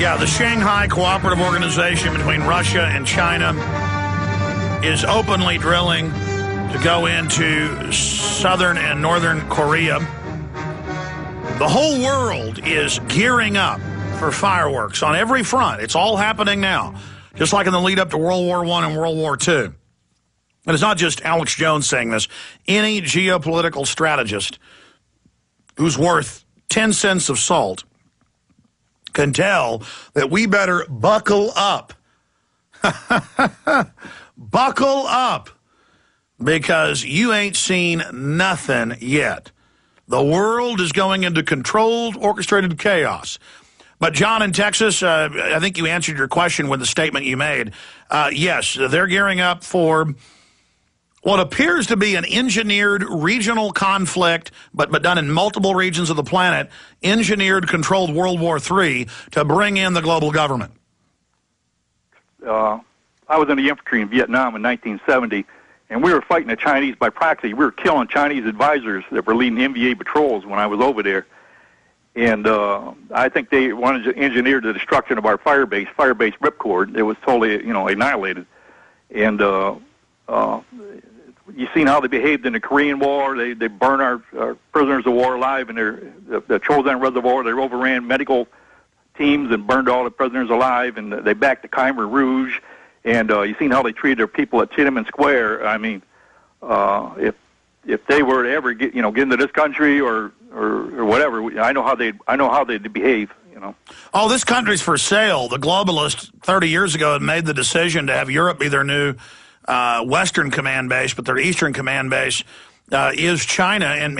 Yeah, the Shanghai Cooperative Organization between Russia and China is openly drilling to go into southern and northern Korea. The whole world is gearing up for fireworks on every front. It's all happening now, just like in the lead up to World War I and World War II. And it's not just Alex Jones saying this. Any geopolitical strategist who's worth 10 cents of salt can tell that we better buckle up. Buckle up, because you ain't seen nothing yet. The world is going into controlled, orchestrated chaos. But, John, in Texas, I think you answered your question with the statement you made. Yes, they're gearing up for what appears to be an engineered regional conflict, but done in multiple regions of the planet, engineered, controlled World War III to bring in the global government. I was in the infantry in Vietnam in 1970, and we were fighting the Chinese by proxy. We were killing Chinese advisors that were leading NVA patrols when I was over there. And I think they wanted to engineer the destruction of our firebase Ripcord. It was totally, annihilated. And you've seen how they behaved in the Korean War. They burned our prisoners of war alive in the Chosin Reservoir. They overran medical teams and burned all the prisoners alive, and they backed the Khmer Rouge. And you've seen how they treated their people at Tiananmen Square. I mean, if they were to ever get into this country or whatever, I know how they'd behave. Oh, this country's for sale. The globalists 30 years ago had made the decision to have Europe be their new Western command base, but their Eastern command base is China. And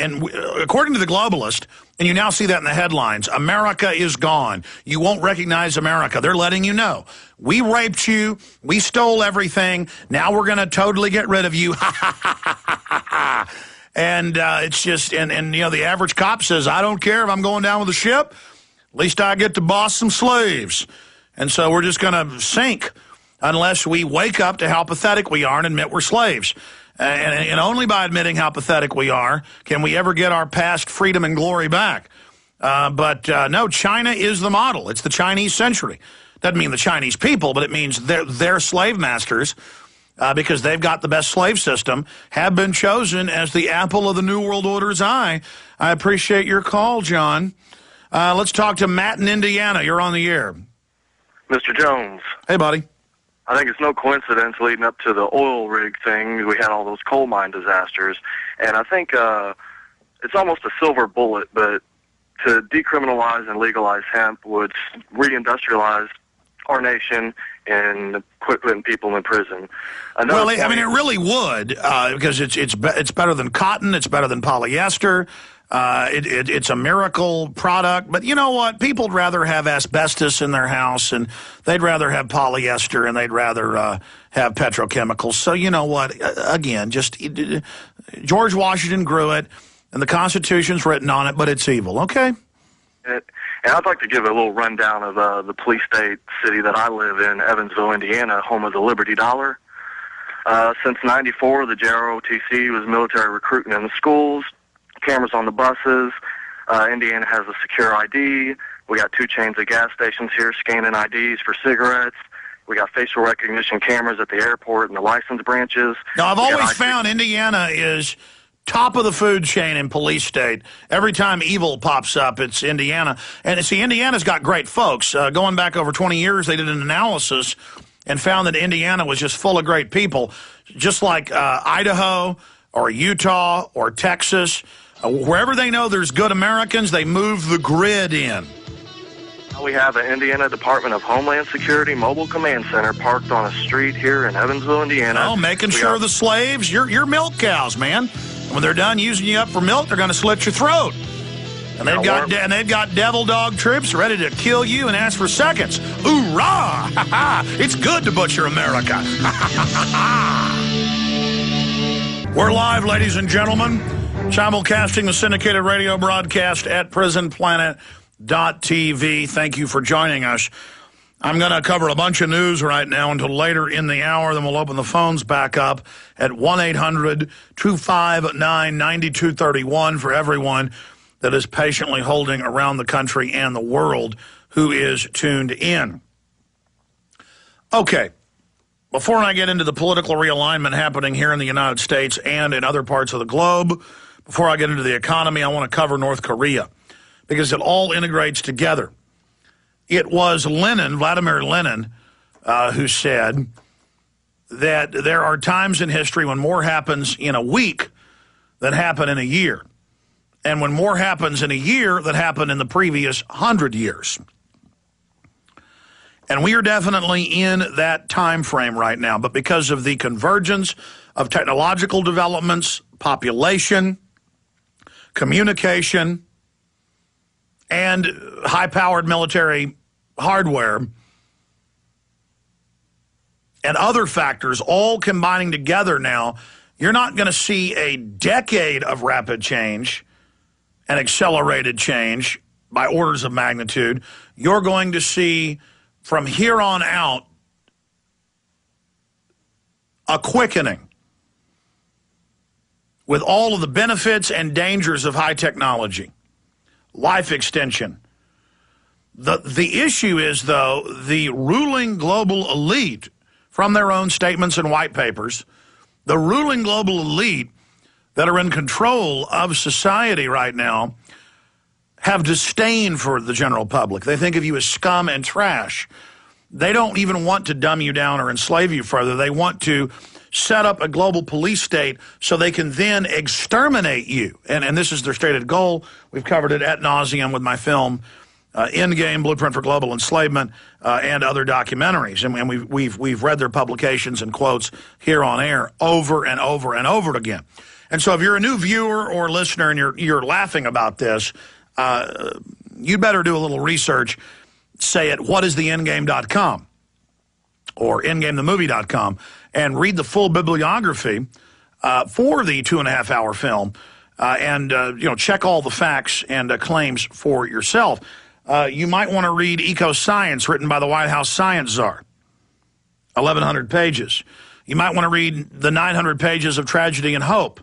according to the globalist, and you now see that in the headlines, America is gone. You won't recognize America. They're letting you know. We raped you. We stole everything. Now we're going to totally get rid of you. And it's just, and the average cop says, I don't care if I'm going down with the ship. At least I get to boss some slaves. And so we're just going to sink unless we wake up to how pathetic we are and admit we're slaves. And only by admitting how pathetic we are can we ever get our past freedom and glory back. But no, China is the model. It's the Chinese century. Doesn't mean the Chinese people, but it means their slave masters, because they've got the best slave system, have been chosen as the apple of the New World Order's eye. I appreciate your call, John. Let's talk to Matt in Indiana. You're on the air. Mr. Jones. Hey, buddy. I think it's no coincidence leading up to the oil rig thing, we had all those coal mine disasters, and I think it's almost a silver bullet, but to decriminalize and legalize hemp would reindustrialize our nation and quit putting people in prison. Well, I mean, it really would, because it's better than cotton, it's better than polyester. It's a miracle product, but you know what? People would rather have asbestos in their house, and they'd rather have polyester, and they'd rather have petrochemicals. So you know what? Again, George Washington grew it, and the Constitution's written on it, but it's evil. Okay. And I'd like to give a little rundown of the police state city that I live in, Evansville, Indiana, home of the Liberty Dollar. Since '94, the JROTC was military recruiting in the schools. Cameras on the buses. Indiana has a secure ID. We got 2 chains of gas stations here scanning IDs for cigarettes. We got facial recognition cameras at the airport and the license branches. Now, I've always found Indiana is top of the food chain in police state. Every time evil pops up, it's Indiana. And see, Indiana's got great folks. Going back over 20 years, they did an analysis and found that Indiana was just full of great people, just like Idaho or Utah or Texas. Wherever they know there's good Americans, they move the grid in. We have an Indiana Department of Homeland Security mobile command center parked on a street here in Evansville, Indiana. Oh, making sure the slaves, you're milk cows, man. And when they're done using you up for milk, they're going to slit your throat. And they've got devil dog troops ready to kill you and ask for seconds. Hoorah! It's good to butcher America. We're live, ladies and gentlemen. Simulcasting the syndicated radio broadcast at prisonplanet.tv. Thank you for joining us. I'm going to cover a bunch of news right now until later in the hour. Then we'll open the phones back up at 1-800-259-9231 for everyone that is patiently holding around the country and the world who is tuned in. Okay, before I get into the political realignment happening here in the United States and in other parts of the globe, before I get into the economy, I want to cover North Korea because it all integrates together. It was Lenin, Vladimir Lenin, who said that there are times in history when more happens in a week than happen in a year, and when more happens in a year than happened in the previous 100 years. And we are definitely in that time frame right now, but because of the convergence of technological developments, population, communication, and high-powered military hardware, and other factors all combining together now, you're not going to see a decade of rapid change and accelerated change by orders of magnitude. You're going to see, from here on out, a quickening with all of the benefits and dangers of high technology, life extension. The issue is, though, the ruling global elite, from their own statements and white papers, the ruling global elite that are in control of society right now have disdain for the general public. They think of you as scum and trash. They don't even want to dumb you down or enslave you further. They want to set up a global police state so they can then exterminate you. And this is their stated goal. We've covered it ad nauseum with my film, Endgame, Blueprint for Global Enslavement, and other documentaries. And we've read their publications and quotes here on air over and over and over again. And so if you're a new viewer or listener and you're laughing about this, you'd better do a little research, say at whatistheendgame.com or endgamethemovie.com, and read the full bibliography for the 2.5-hour film, and check all the facts and claims for yourself. You might want to read Eco-Science, written by the White House Science Czar, 1,100 pages. You might want to read the 900 pages of Tragedy and Hope.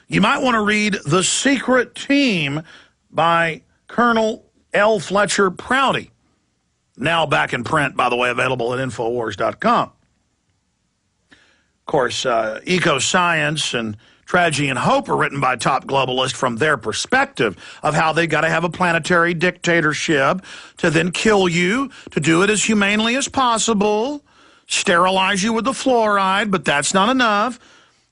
You might want to read The Secret Team by Colonel L. Fletcher Prouty, now back in print, by the way, available at Infowars.com. Of course, Eco-Science and Tragedy and Hope are written by top globalists from their perspective of how they got to have a planetary dictatorship to then kill you, to do it as humanely as possible, sterilize you with the fluoride, but that's not enough.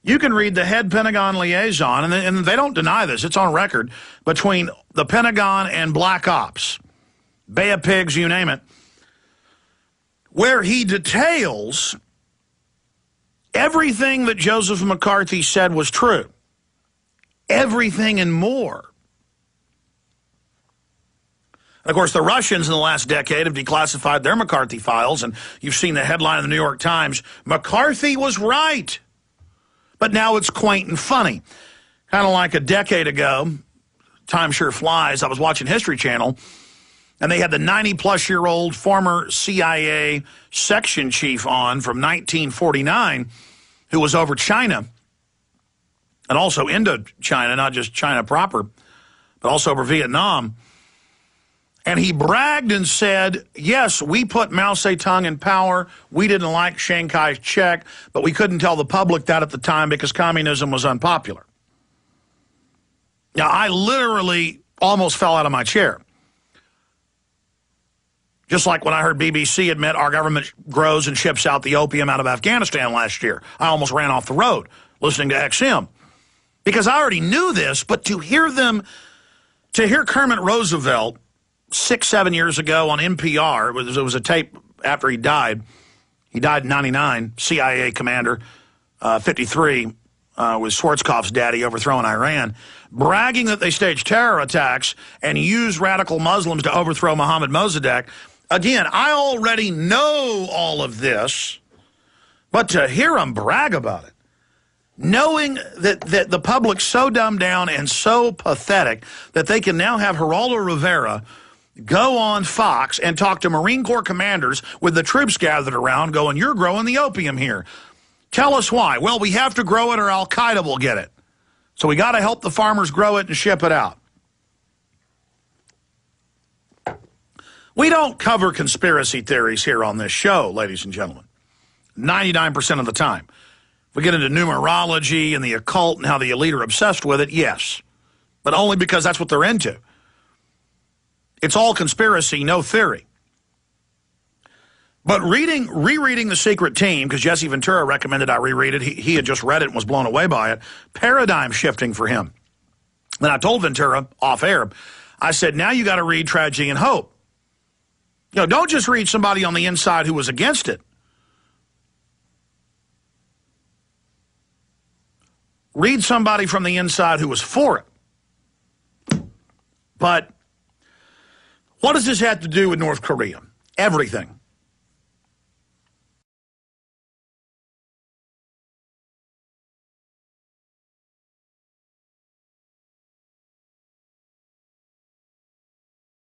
You can read the head Pentagon liaison, and they don't deny this, it's on record, between the Pentagon and Black Ops, Bay of Pigs, you name it, where he details everything that Joseph McCarthy said was true. Everything and more. And of course, the Russians in the last decade have declassified their McCarthy files, and you've seen the headline in the New York Times, McCarthy was right. But now it's quaint and funny. Kind of like a decade ago, time sure flies, I was watching History Channel, and they had the 90-plus-year-old former CIA section chief on from 1949 who was over China and also Indochina, not just China proper, but also over Vietnam. And he bragged and said, yes, we put Mao Zedong in power. We didn't like Chiang Kai-shek, but we couldn't tell the public that at the time because communism was unpopular. Now, I literally almost fell out of my chair. Just like when I heard BBC admit our government grows and ships out the opium out of Afghanistan last year. I almost ran off the road listening to XM. Because I already knew this, but to hear Kermit Roosevelt 6-7 years ago on NPR, it was a tape after he died. He died in 99, CIA commander, 53, was Schwarzkopf's daddy overthrowing Iran, bragging that they staged terror attacks and used radical Muslims to overthrow Mohammad Mossadegh. Again, I already know all of this, but to hear him brag about it, knowing that the public's so dumbed down and so pathetic that they can now have Geraldo Rivera go on Fox and talk to Marine Corps commanders with the troops gathered around going, you're growing the opium here. Tell us why. Well, we have to grow it or Al-Qaeda will get it. So we got to help the farmers grow it and ship it out. We don't cover conspiracy theories here on this show, ladies and gentlemen, 99% of the time. If we get into numerology and the occult and how the elite are obsessed with it, yes, but only because that's what they're into. It's all conspiracy, no theory. But rereading The Secret Team, because Jesse Ventura recommended I reread it. He had just read it and was blown away by it. Paradigm shifting for him. Then I told Ventura off air, I said, now you got to read Tragedy and Hope. You know, don't just read somebody on the inside who was against it. Read somebody from the inside who was for it. But what does this have to do with North Korea? Everything.